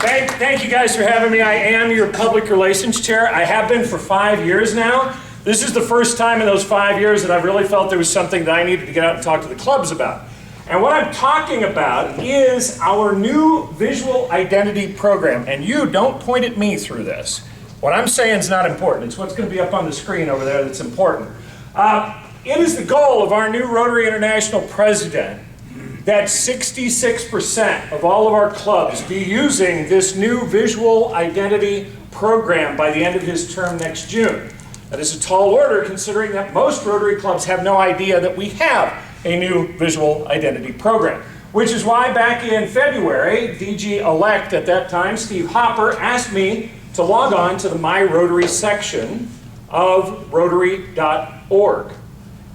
Thank you guys for having me. I am your public relations chair. I have been for 5 years now. This is the first time in those 5 years that I've really felt there was something that I needed to get out and talk to the clubs about. And what I'm talking about is our new visual identity program. And you don't point at me through this. What I'm saying is not important. It's what's going to be up on the screen over there that's important. It is the goal of our new Rotary International president that 66% of all of our clubs be using this new visual identity program by the end of his term next June. That is a tall order considering that most Rotary clubs have no idea that we have a new visual identity program. Which is why back in February, DG-elect at that time, Steve Hopper, asked me to log on to the My Rotary section of Rotary.org.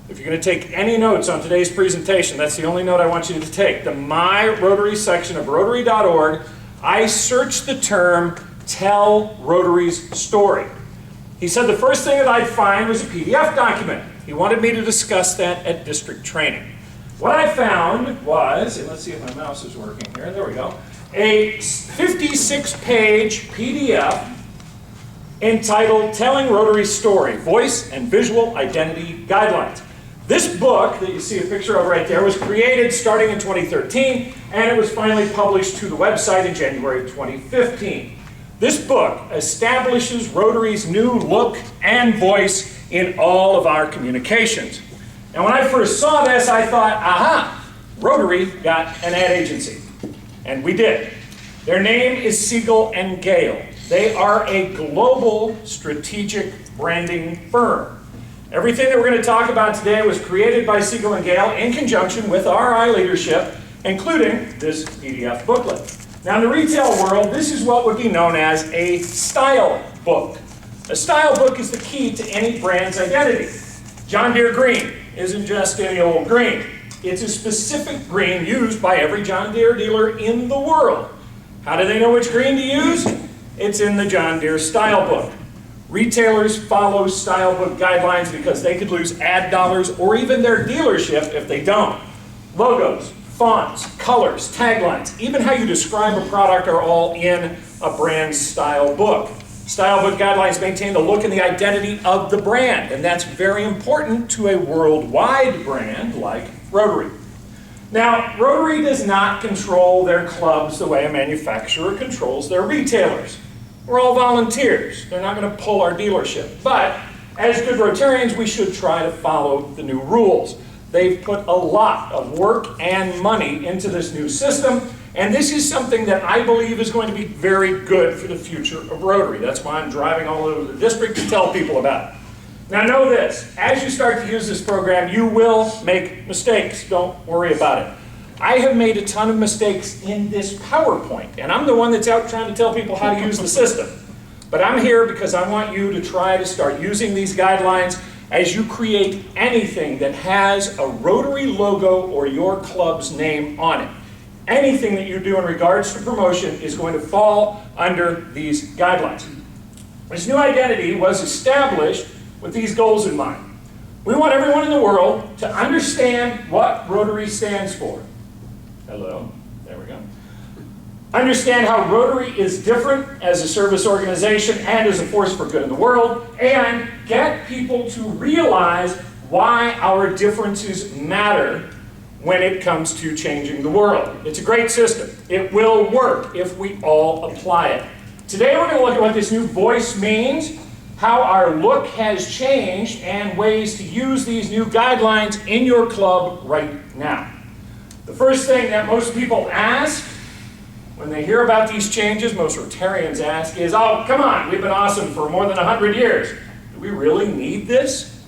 If you're going to take any notes on today's presentation, that's the only note I want you to take. The My Rotary section of Rotary.org, I searched the term, Tell Rotary's Story. He said the first thing that I'd find was a PDF document. He wanted me to discuss that at district training. What I found was, and let's see if my mouse is working here, there we go, a 56-page PDF entitled Telling Rotary's Story, Voice and Visual Identity Guidelines. This book that you see a picture of right there was created starting in 2013, and it was finally published to the website in January 2015. This book establishes Rotary's new look and voice in all of our communications. And when I first saw this, I thought, aha, Rotary got an ad agency. And we did. Their name is Siegel and Gale. They are a global strategic branding firm. Everything that we're going to talk about today was created by Siegel and Gale in conjunction with RI leadership, including this PDF booklet. Now in the retail world, this is what would be known as a style book. A style book is the key to any brand's identity. John Deere green isn't just any old green. It's a specific green used by every John Deere dealer in the world. How do they know which green to use? It's in the John Deere style book. Retailers follow style book guidelines because they could lose ad dollars or even their dealership if they don't. Logos, fonts, colors, taglines, even how you describe a product are all in a brand style book. Style book guidelines maintain the look and the identity of the brand, and that's very important to a worldwide brand like Rotary. Now, Rotary does not control their clubs the way a manufacturer controls their retailers. We're all volunteers. They're not going to pull our dealership. But as good Rotarians, we should try to follow the new rules. They've put a lot of work and money into this new system, and this is something that I believe is going to be very good for the future of Rotary. That's why I'm driving all over the district to tell people about it. Now know this, as you start to use this program, you will make mistakes. Don't worry about it. I have made a ton of mistakes in this PowerPoint, and I'm the one that's out trying to tell people how to use the system. But I'm here because I want you to try to start using these guidelines as you create anything that has a Rotary logo or your club's name on it. Anything that you do in regards to promotion is going to fall under these guidelines. This new identity was established with these goals in mind. We want everyone in the world to understand what Rotary stands for. Hello, there we go. Understand how Rotary is different as a service organization and as a force for good in the world, and get people to realize why our differences matter when it comes to changing the world. It's a great system. It will work if we all apply it. Today we're going to look at what this new voice means, how our look has changed, and ways to use these new guidelines in your club right now. The first thing that most people ask when they hear about these changes, most Rotarians ask is, oh, come on, we've been awesome for more than 100 years. Do we really need this?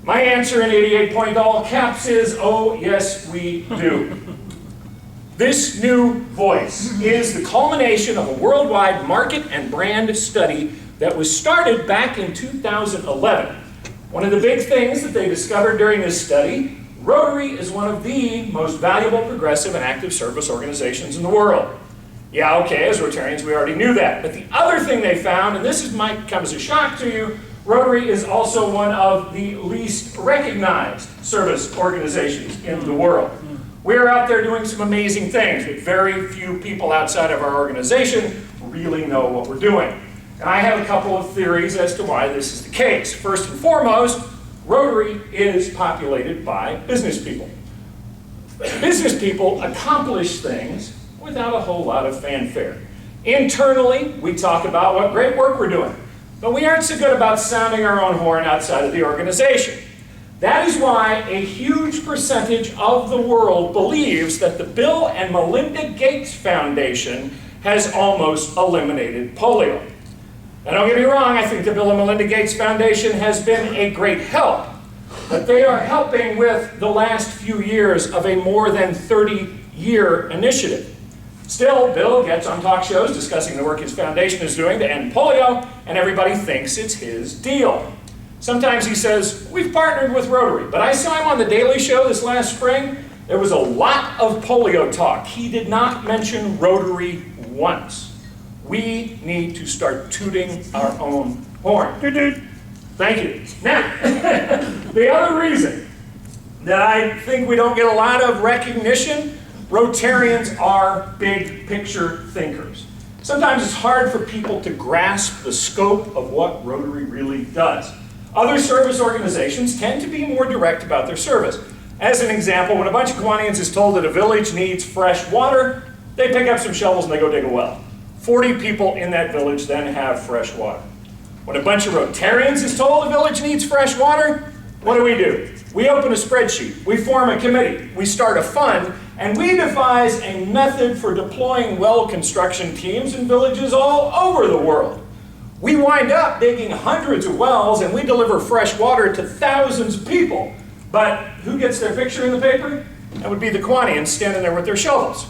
My answer in 88 point all caps is, oh, yes, we do. This new voice is the culmination of a worldwide market and brand study that was started back in 2011. One of the big things that they discovered during this study, Rotary is one of the most valuable, progressive, and active service organizations in the world. Yeah, okay, as Rotarians, we already knew that. But the other thing they found, and this might come as a shock to you, Rotary is also one of the least recognized service organizations in the world. We're out there doing some amazing things with very few people outside of our organization really know what we're doing. And I have a couple of theories as to why this is the case. First and foremost, Rotary is populated by business people. Business people accomplish things without a whole lot of fanfare. Internally, we talk about what great work we're doing, but we aren't so good about sounding our own horn outside of the organization. That is why a huge percentage of the world believes that the Bill and Melinda Gates Foundation has almost eliminated polio. Now don't get me wrong, I think the Bill and Melinda Gates Foundation has been a great help, but they are helping with the last few years of a more than 30-year initiative. Still, Bill gets on talk shows discussing the work his foundation is doing to end polio, and everybody thinks it's his deal. Sometimes he says, we've partnered with Rotary, but I saw him on The Daily Show this last spring. There was a lot of polio talk. He did not mention Rotary once. We need to start tooting our own horn. Thank you. Now, the other reason that I think we don't get a lot of recognition, Rotarians are big picture thinkers. Sometimes it's hard for people to grasp the scope of what Rotary really does. Other service organizations tend to be more direct about their service. As an example, when a bunch of Kiwanians is told that a village needs fresh water, they pick up some shovels and they go dig a well. 40 people in that village then have fresh water. When a bunch of Rotarians is told a village needs fresh water, what do? We open a spreadsheet, we form a committee, we start a fund, and we devise a method for deploying well construction teams in villages all over the world. We wind up digging hundreds of wells and we deliver fresh water to thousands of people. But who gets their picture in the paper? That would be the Kiwanians standing there with their shovels.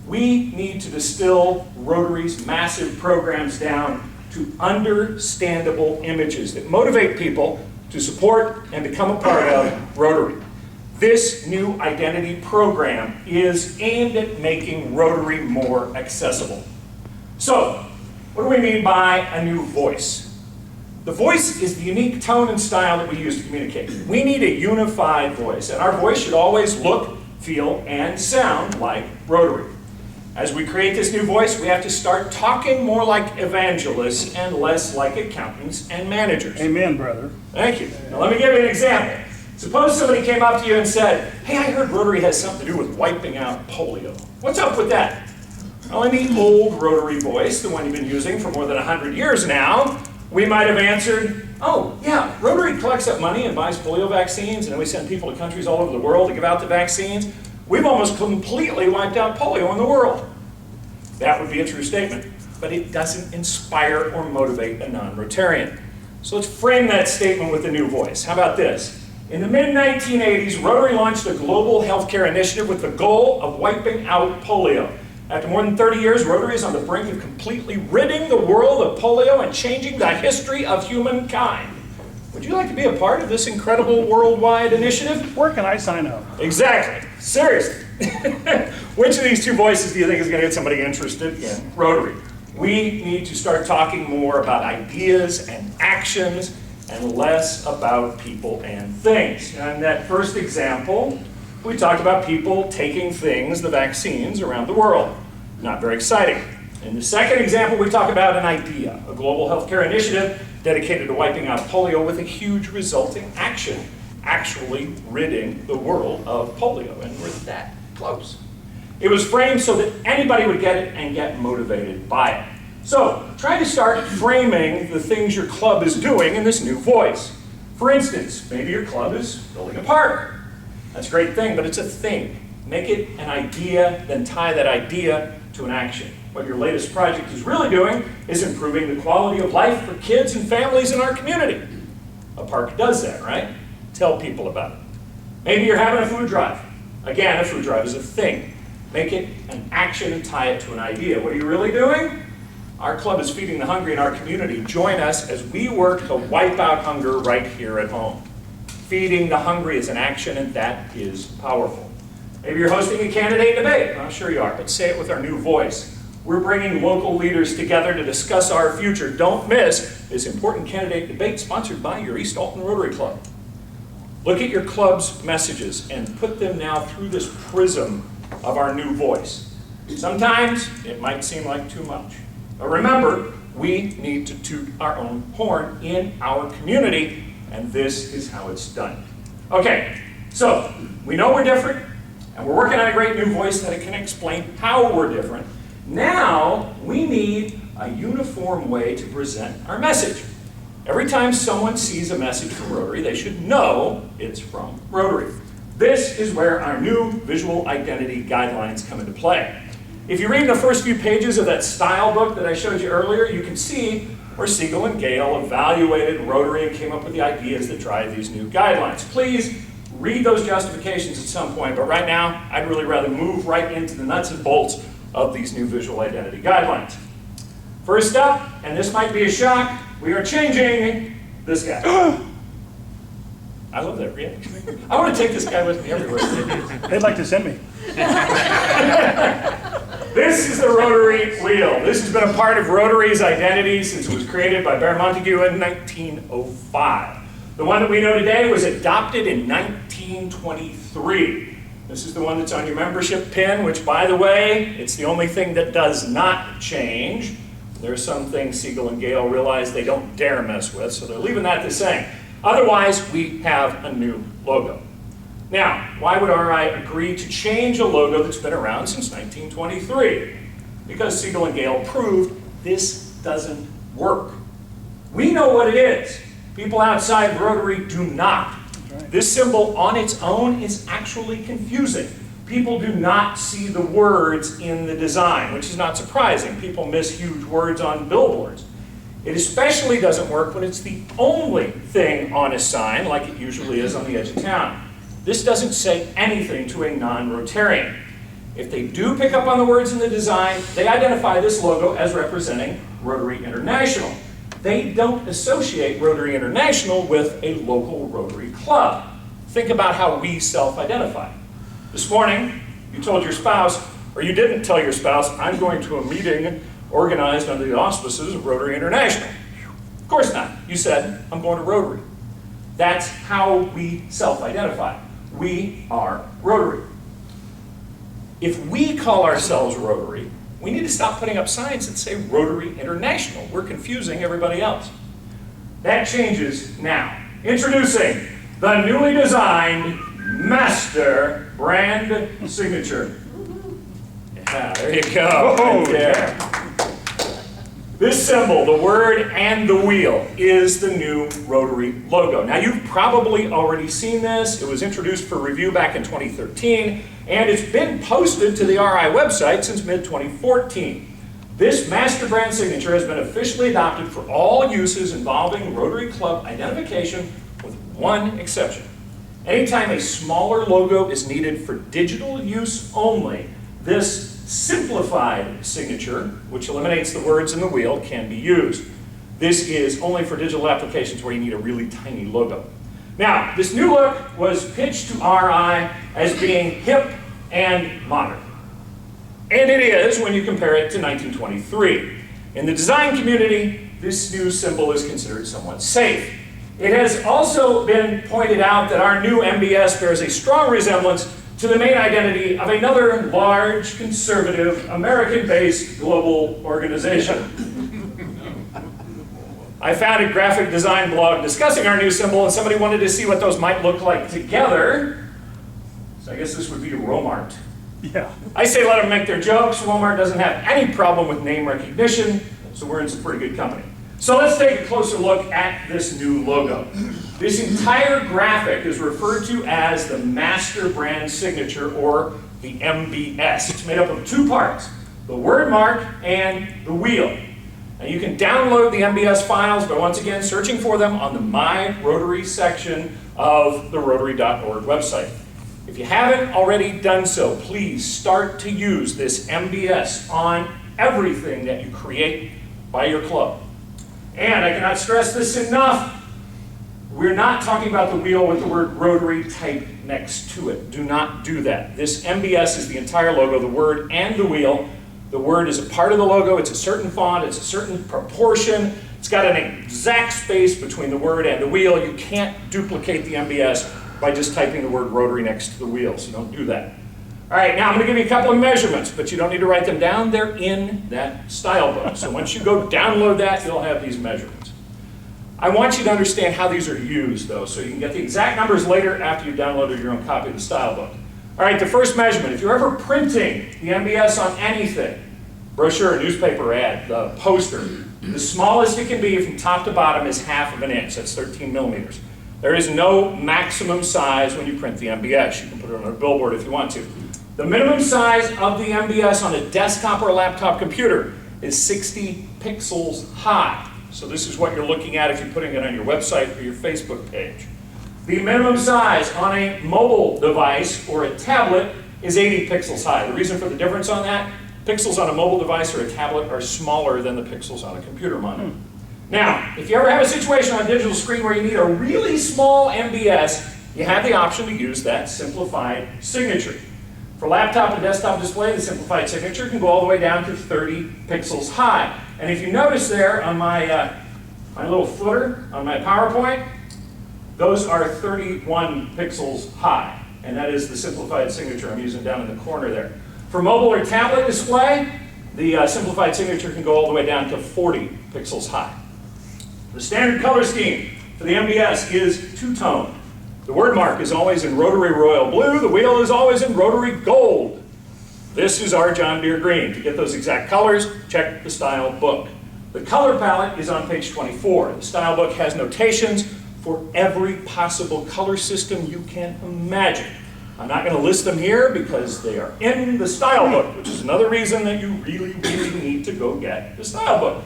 We need to distill Rotary's massive programs down to understandable images that motivate people to support and become a part of Rotary. This new identity program is aimed at making Rotary more accessible. So, what do we mean by a new voice? The voice is the unique tone and style that we use to communicate. We need a unified voice, and our voice should always look, feel, and sound like Rotary. As we create this new voice, we have to start talking more like evangelists and less like accountants and managers. Amen, brother. Thank you. Now let me give you an example. Suppose somebody came up to you and said, hey, I heard Rotary has something to do with wiping out polio. What's up with that? Well, in the old Rotary voice, the one you've been using for more than 100 years now, we might have answered, oh, yeah, Rotary collects up money and buys polio vaccines, and then we send people to countries all over the world to give out the vaccines. We've almost completely wiped out polio in the world. That would be a true statement, but it doesn't inspire or motivate a non-Rotarian. So let's frame that statement with a new voice. How about this? In the mid-1980s, Rotary launched a global healthcare initiative with the goal of wiping out polio. After more than 30 years, Rotary is on the brink of completely ridding the world of polio and changing the history of humankind. Would you like to be a part of this incredible worldwide initiative? Where can I sign up? Exactly. Seriously. Which of these two voices do you think is going to get somebody interested in Rotary? We need to start talking more about ideas and actions and less about people and things. And in that first example, we talked about people taking things, the vaccines, around the world. Not very exciting. In the second example, we talk about an idea, a global healthcare initiative dedicated to wiping out polio with a huge resulting action, actually ridding the world of polio, and we're that close. It was framed so that anybody would get it and get motivated by it. So, try to start framing the things your club is doing in this new voice. For instance, maybe your club is building a park. That's a great thing, but it's a thing. Make it an idea, then tie that idea to an action. What your latest project is really doing is improving the quality of life for kids and families in our community. A park does that, right? Tell people about it. Maybe you're having a food drive. Again, a food drive is a thing. Make it an action and tie it to an idea. What are you really doing? Our club is feeding the hungry in our community. Join us as we work to wipe out hunger right here at home. Feeding the hungry is an action, and that is powerful. Maybe you're hosting a candidate debate. I'm sure you are, but say it with our new voice. We're bringing local leaders together to discuss our future. Don't miss this important candidate debate sponsored by your East Alton Rotary Club. Look at your club's messages and put them now through this prism of our new voice. Sometimes it might seem like too much. But remember, we need to toot our own horn in our community, and this is how it's done. Okay, so we know we're different, and we're working on a great new voice that can explain how we're different. Now, we need a uniform way to present our message. Every time someone sees a message from Rotary, they should know it's from Rotary. This is where our new visual identity guidelines come into play. If you read the first few pages of that style book that I showed you earlier, you can see where Siegel and Gale evaluated Rotary and came up with the ideas that drive these new guidelines. Please read those justifications at some point, but right now, I'd really rather move right into the nuts and bolts of these new visual identity guidelines. First up, and this might be a shock, we are changing this guy. I love that reaction. I want to take this guy with me everywhere. They'd like to send me. This is the Rotary wheel. This has been a part of Rotary's identity since it was created by Bear Montague in 1905. The one that we know today was adopted in 1923. This is the one that's on your membership pin, which, by the way, it's the only thing that does not change. There are some things Siegel and Gale realize they don't dare mess with, so they're leaving that the same. Otherwise, we have a new logo. Now, why would RI agree to change a logo that's been around since 1923? Because Siegel and Gale proved this doesn't work. We know what it is. People outside Rotary do not. Right. This symbol on its own is actually confusing. People do not see the words in the design, which is not surprising. People miss huge words on billboards. It especially doesn't work when it's the only thing on a sign, like it usually is on the edge of town. This doesn't say anything to a non-Rotarian. If they do pick up on the words in the design, they identify this logo as representing Rotary International. They don't associate Rotary International with a local Rotary club. Think about how we self-identify. This morning, you told your spouse, or you didn't tell your spouse, I'm going to a meeting organized under the auspices of Rotary International. Of course not. You said, I'm going to Rotary. That's how we self-identify. We are Rotary. If we call ourselves Rotary, we need to stop putting up signs that say Rotary International. We're confusing everybody else. That changes now. Introducing the newly designed Master Brand Signature. Yeah, there you go. Right there. This symbol, the word and the wheel, is the new Rotary logo. Now, you've probably already seen this. It was introduced for review back in 2013, and it's been posted to the RI website since mid-2014. This master brand signature has been officially adopted for all uses involving Rotary Club identification, with one exception. Anytime a smaller logo is needed for digital use only, this simplified signature, which eliminates the words in the wheel, can be used. This is only for digital applications where you need a really tiny logo. Now, this new look was pitched to RI as being hip and modern. And it is when you compare it to 1923. In the design community, this new symbol is considered somewhat safe. It has also been pointed out that our new MBS bears a strong resemblance to the main identity of another large, conservative, American-based global organization. I found a graphic design blog discussing our new symbol, and somebody wanted to see what those might look like together. So I guess this would be Walmart. Yeah. I say let them make their jokes. Walmart doesn't have any problem with name recognition, so we're in some pretty good company. So let's take a closer look at this new logo. This entire graphic is referred to as the Master Brand Signature, or the MBS. It's made up of two parts, the word mark and the wheel. Now you can download the MBS files by once again searching for them on the My Rotary section of the Rotary.org website. If you haven't already done so, please start to use this MBS on everything that you create by your club. And I cannot stress this enough, we're not talking about the wheel with the word Rotary typed next to it. Do not do that. This MBS is the entire logo, the word and the wheel. The word is a part of the logo. It's a certain font. It's a certain proportion. It's got an exact space between the word and the wheel. You can't duplicate the MBS by just typing the word Rotary next to the wheel, so don't do that. All right, now I'm going to give you a couple of measurements, but you don't need to write them down. They're in that style book. So once you go download that, you'll have these measurements. I want you to understand how these are used, though, so you can get the exact numbers later after you've downloaded your own copy of the style book. All right, the first measurement. If you're ever printing the MBS on anything, brochure, newspaper ad, the poster, the smallest it can be from top to bottom is 1/2 inch. That's 13 millimeters. There is no maximum size when you print the MBS. You can put it on a billboard if you want to. The minimum size of the MBS on a desktop or a laptop computer is 60 pixels high. So this is what you're looking at if you're putting it on your website or your Facebook page. The minimum size on a mobile device or a tablet is 80 pixels high. The reason for the difference on that, pixels on a mobile device or a tablet are smaller than the pixels on a computer monitor. Now, if you ever have a situation on a digital screen where you need a really small MBS, you have the option to use that simplified signature. For laptop and desktop display, the simplified signature can go all the way down to 30 pixels high. And if you notice there on my little footer on my PowerPoint, those are 31 pixels high. And that is the simplified signature I'm using down in the corner there. For mobile or tablet display, the simplified signature can go all the way down to 40 pixels high. The standard color scheme for the MBS is two-tone. The word mark is always in Rotary Royal Blue. The wheel is always in Rotary Gold. This is our John Deere Green. To get those exact colors, check the style book. The color palette is on page 24. The style book has notations for every possible color system you can imagine. I'm not going to list them here because they are in the style book, which is another reason that you really, really need to go get the style book.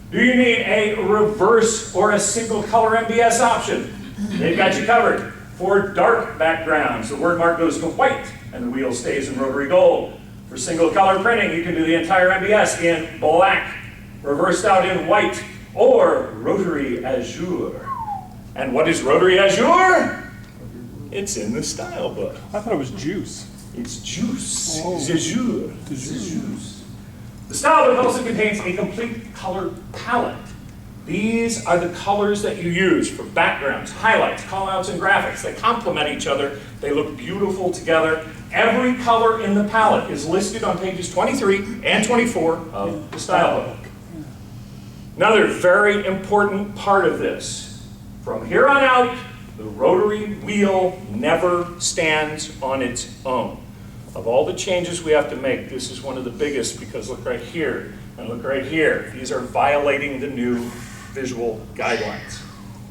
Do you need a reverse or a single color MBS option? They've got you covered. For dark backgrounds, the word mark goes to white and the wheel stays in Rotary Gold. For single color printing, you can do the entire MBS in black, reversed out in white, or Rotary Azure. And what is Rotary Azure? It's in the style book. I thought it was juice. It's juice. Oh. It's Azure. It's juice. The style book also contains a complete color palette. These are the colors that you use for backgrounds, highlights, callouts, and graphics. They complement each other. They look beautiful together. Every color in the palette is listed on pages 23 and 24 of the style book. Another very important part of this, from here on out, the rotary wheel never stands on its own. Of all the changes we have to make, this is one of the biggest because look right here and look right here. These are violating the new visual guidelines.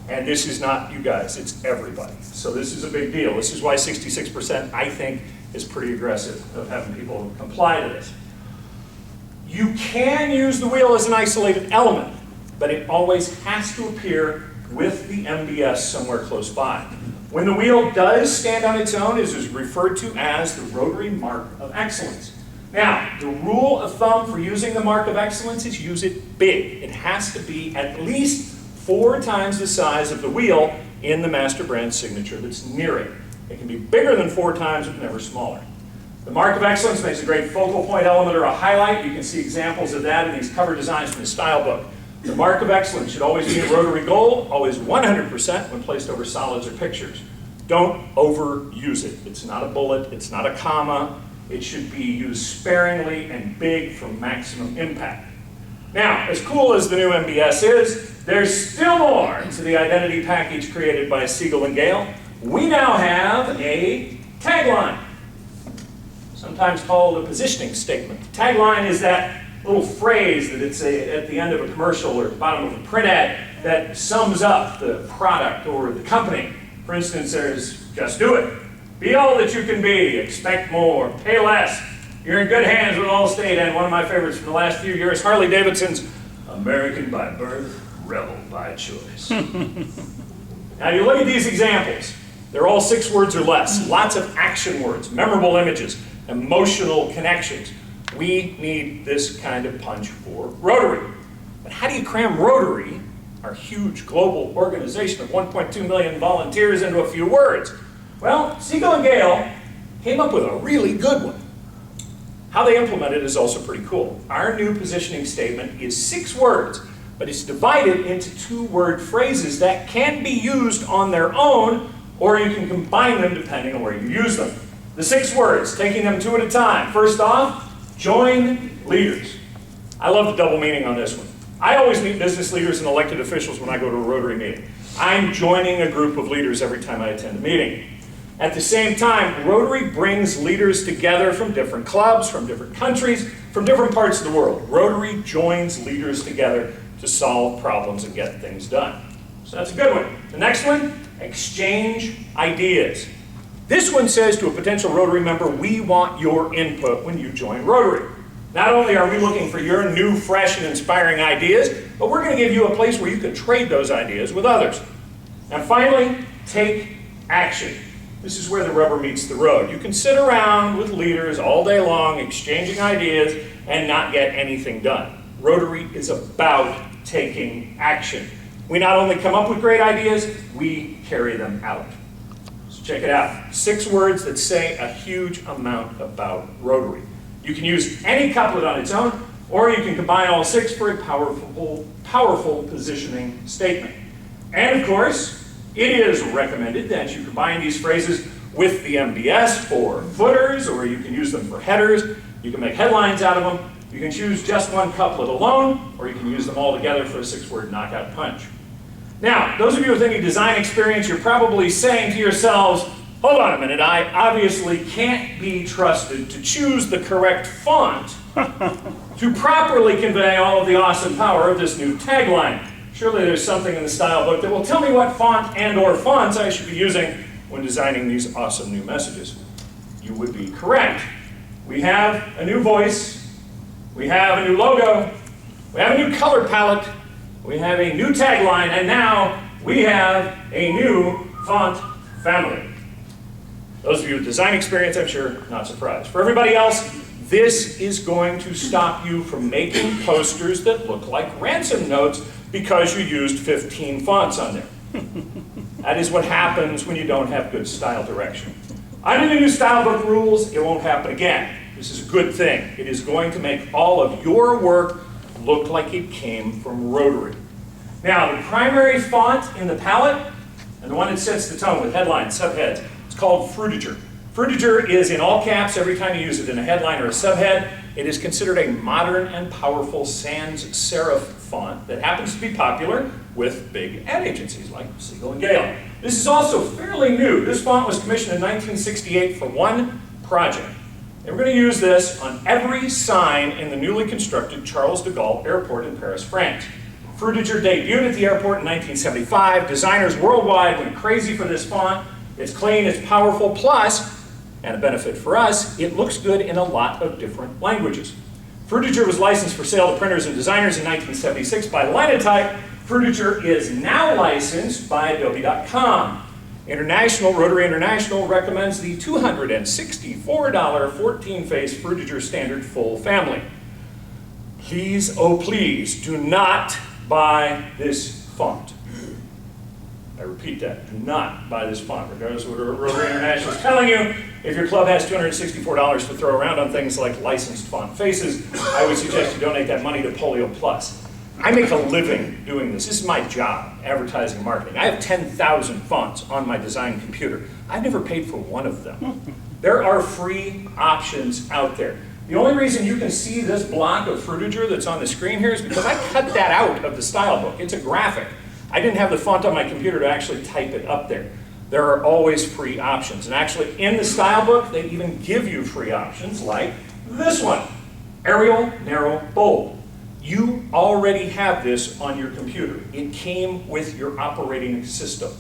And this is not you guys, it's everybody. So this is a big deal. This is why 66%, I think, is pretty aggressive of having people comply to this. You can use the wheel as an isolated element, but it always has to appear with the MBS somewhere close by. When the wheel does stand on its own, it is referred to as the Rotary Mark of Excellence. Now, the rule of thumb for using the Mark of Excellence is use it big. It has to be at least 4 times the size of the wheel in the master brand signature that's near it. It can be bigger than 4 times, but never smaller. The Mark of Excellence makes a great focal point element or a highlight. You can see examples of that in these cover designs from the style book. The Mark of Excellence should always be in Rotary Gold, always 100% when placed over solids or pictures. Don't overuse it. It's not a bullet, it's not a comma. It should be used sparingly and big for maximum impact. Now, as cool as the new MBS is, there's still more to the identity package created by Siegel and Gale. We now have a tagline, sometimes called a positioning statement. The tagline is that little phrase that it's at the end of a commercial or at the bottom of a print ad that sums up the product or the company. For instance, there's just do it. Be all that you can be, expect more, pay less. You're in good hands with Allstate, and one of my favorites from the last few years, Harley-Davidson's American by birth, rebel by choice. Now you look at these examples. They're all 6 words or less. Lots of action words, memorable images, emotional connections. We need this kind of punch for Rotary. But how do you cram Rotary, our huge global organization of 1.2 million volunteers, into a few words? Well, Siegel and Gale came up with a really good one. How they implement it is also pretty cool. Our new positioning statement is 6 words, but it's divided into 2-word phrases that can be used on their own, or you can combine them depending on where you use them. The 6 words, taking them 2 at a time. First off, join leaders. I love the double meaning on this one. I always meet business leaders and elected officials when I go to a Rotary meeting. I'm joining a group of leaders every time I attend a meeting. At the same time, Rotary brings leaders together from different clubs, from different countries, from different parts of the world. Rotary joins leaders together to solve problems and get things done. So that's a good one. The next one, exchange ideas. This one says to a potential Rotary member, we want your input when you join Rotary. Not only are we looking for your new, fresh, and inspiring ideas, but we're going to give you a place where you can trade those ideas with others. And finally, take action. This is where the rubber meets the road. You can sit around with leaders all day long, exchanging ideas, and not get anything done. Rotary is about taking action. We not only come up with great ideas, we carry them out. So check it out. 6 words that say a huge amount about Rotary. You can use any couplet on its own, or you can combine all 6 for a powerful positioning statement. And of course, it is recommended that you combine these phrases with the MDS for footers, or you can use them for headers. You can make headlines out of them. You can choose just one couplet alone, or you can use them all together for a 6-word knockout punch. Now, those of you with any design experience, you're probably saying to yourselves, hold on a minute, I obviously can't be trusted to choose the correct font to properly convey all of the awesome power of this new tagline. Surely there's something in the style book that will tell me what font and/or fonts I should be using when designing these awesome new messages. You would be correct. We have a new voice, we have a new logo, we have a new color palette, we have a new tagline, and now we have a new font family. Those of you with design experience, I'm sure, not surprised. For everybody else, this is going to stop you from making posters that look like ransom notes because you used 15 fonts on there. That is what happens when you don't have good style direction. Under the new style book rules, it won't happen again. This is a good thing. It is going to make all of your work look like it came from Rotary. Now, the primary font in the palette, and the one that sets the tone with headlines, subheads, it's called Frutiger. Frutiger is in all caps every time you use it in a headline or a subhead. It is considered a modern and powerful sans serif font that happens to be popular with big ad agencies like Siegel and Gale. This is also fairly new. This font was commissioned in 1968 for one project. And we're going to use this on every sign in the newly constructed Charles de Gaulle Airport in Paris, France. Frutiger debuted at the airport in 1975. Designers worldwide went crazy for this font. It's clean, it's powerful, plus, and a benefit for us, it looks good in a lot of different languages. Frutiger was licensed for sale to printers and designers in 1976 by Linotype. Frutiger is now licensed by Adobe.com. Rotary International recommends the $264 14-face Frutiger Standard Full Family. Please, oh please, do not buy this font. I repeat that, do not buy this font, regardless of what Rotary International is telling you. If your club has $264 to throw around on things like licensed font faces, I would suggest you donate that money to Polio Plus. I make a living doing this. This is my job, advertising and marketing. I have 10,000 fonts on my design computer. I've never paid for one of them. There are free options out there. The only reason you can see this block of Frutiger that's on the screen here is because I cut that out of the style book. It's a graphic. I didn't have the font on my computer to actually type it up there. There are always free options. And actually, in the style book, they even give you free options like this one, Arial, Narrow, Bold. You already have this on your computer. It came with your operating system.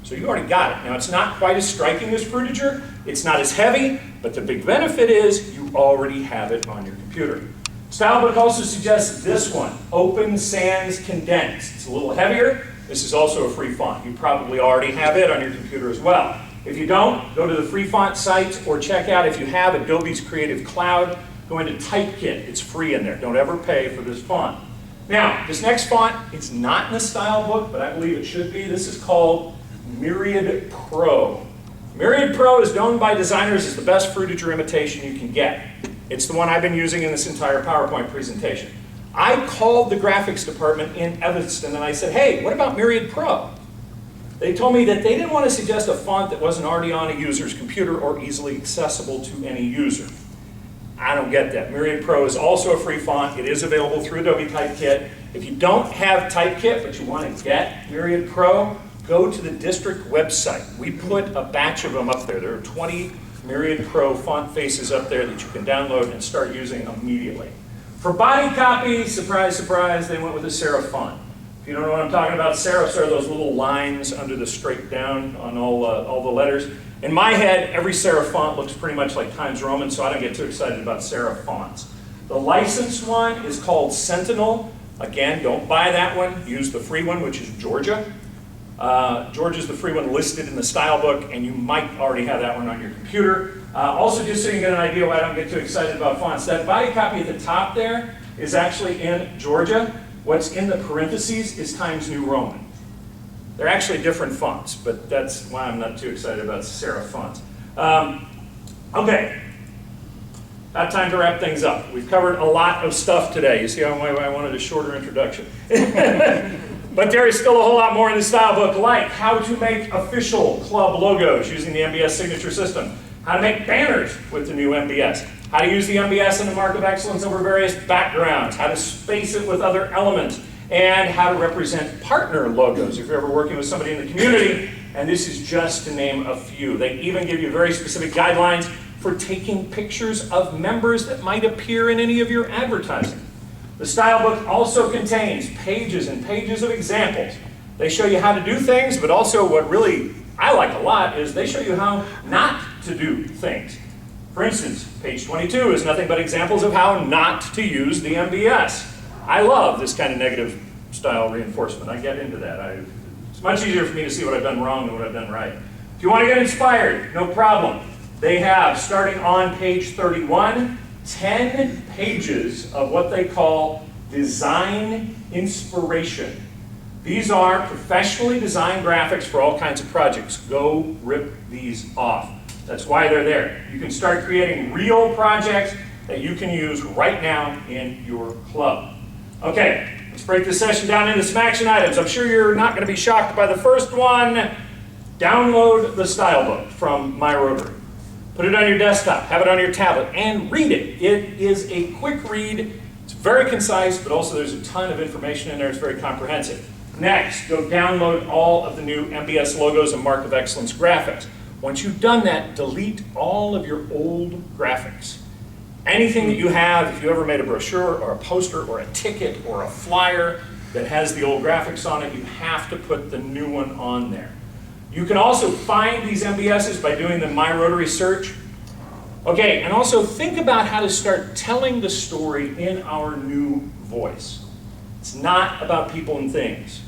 So you already got it. Now, it's not quite as striking as Frutiger. It's not as heavy, but the big benefit is you already have it on your computer. Stylebook also suggests this one, Open Sans Condensed. It's a little heavier. This is also a free font. You probably already have it on your computer as well. If you don't, go to the free font sites or check out, if you have Adobe's Creative Cloud, go into Typekit. It's free in there. Don't ever pay for this font. Now, this next font, it's not in the style book, but I believe it should be. This is called Myriad Pro. Myriad Pro is known by designers as the best Frutiger imitation you can get. It's the one I've been using in this entire PowerPoint presentation. I called the graphics department in Evanston and I said, hey, what about Myriad Pro? They told me that they didn't want to suggest a font that wasn't already on a user's computer or easily accessible to any user. I don't get that. Myriad Pro is also a free font. It is available through Adobe Typekit. If you don't have Typekit, but you want to get Myriad Pro, go to the district website. We put a batch of them up there. There are 20 Myriad Pro font faces up there that you can download and start using immediately. For body copy, surprise, surprise, they went with a serif font. If you don't know what I'm talking about, serifs are those little lines under the straight down on all the letters. In my head, every serif font looks pretty much like Times Roman, so I don't get too excited about serif fonts. The licensed one is called Sentinel. Again, don't buy that one. Use the free one, which is Georgia. Georgia's the free one listed in the style book, and you might already have that one on your computer. Also, just so you get an idea why I don't get too excited about fonts, that body copy at the top there is actually in Georgia. What's in the parentheses is Times New Roman. They're actually different fonts, but that's why I'm not too excited about serif fonts. Okay, about time to wrap things up. We've covered a lot of stuff today. You see why I wanted a shorter introduction. But there is still a whole lot more in the style book, like how to make official club logos using the MBS signature system, how to make banners with the new MBS, how to use the MBS and the Mark of Excellence over various backgrounds, how to space it with other elements, and how to represent partner logos if you're ever working with somebody in the community, and this is just to name a few. They even give you very specific guidelines for taking pictures of members that might appear in any of your advertising. The style book also contains pages and pages of examples. They show you how to do things, but also what really I like a lot is they show you how not to do things. For instance, page 22 is nothing but examples of how not to use the MBS. I love this kind of negative style reinforcement. I get into that. It's much easier for me to see what I've done wrong than what I've done right. If you want to get inspired, no problem. They have, starting on page 31, 10 pages of what they call design inspiration. These are professionally designed graphics for all kinds of projects. Go rip these off. That's why they're there. You can start creating real projects that you can use right now in your club. Okay, let's break this session down into some action items. I'm sure you're not going to be shocked by the first one. Download the style book from My Rotary. Put it on your desktop, have it on your tablet, and read it. It is a quick read. It's very concise, but also there's a ton of information in there. It's very comprehensive. Next, go download all of the new MBS logos and Mark of Excellence graphics. Once you've done that, delete all of your old graphics. Anything that you have, if you ever made a brochure or a poster or a ticket or a flyer that has the old graphics on it, you have to put the new one on there. You can also find these MBSs by doing the My Rotary search. Okay, and also think about how to start telling the story in our new voice. It's not about people and things.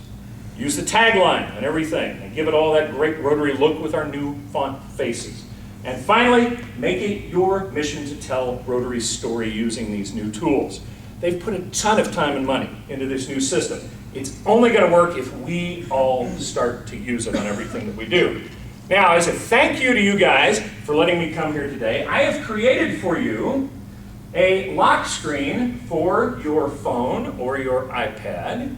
Use the tagline and everything and give it all that great Rotary look with our new font faces. And finally, make it your mission to tell Rotary's story using these new tools. They've put a ton of time and money into this new system. It's only going to work if we all start to use it on everything that we do. Now, as a thank you to you guys for letting me come here today, I have created for you a lock screen for your phone or your iPad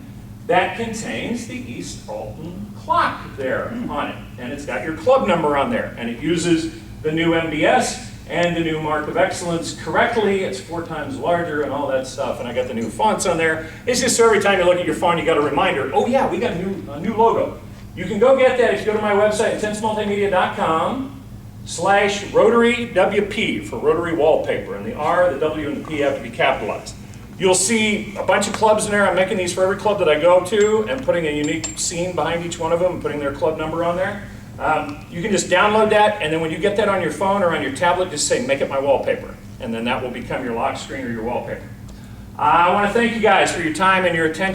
that contains the East Alton clock there on it. And it's got your club number on there. And it uses the new MBS and the new Mark of Excellence correctly. It's 4 times larger and all that stuff. And I got the new fonts on there. It's just so every time you look at your phone, you got a reminder, oh yeah, we got a new logo. You can go get that if you go to my website, intensemultimedia.com/RotaryWP for Rotary Wallpaper. And the R, the W, and the P have to be capitalized. You'll see a bunch of clubs in there. I'm making these for every club that I go to and putting a unique scene behind each one of them and putting their club number on there. You can just download that, and then when you get that on your phone or on your tablet, just say, make it my wallpaper. And then that will become your lock screen or your wallpaper. I want to thank you guys for your time and your attention.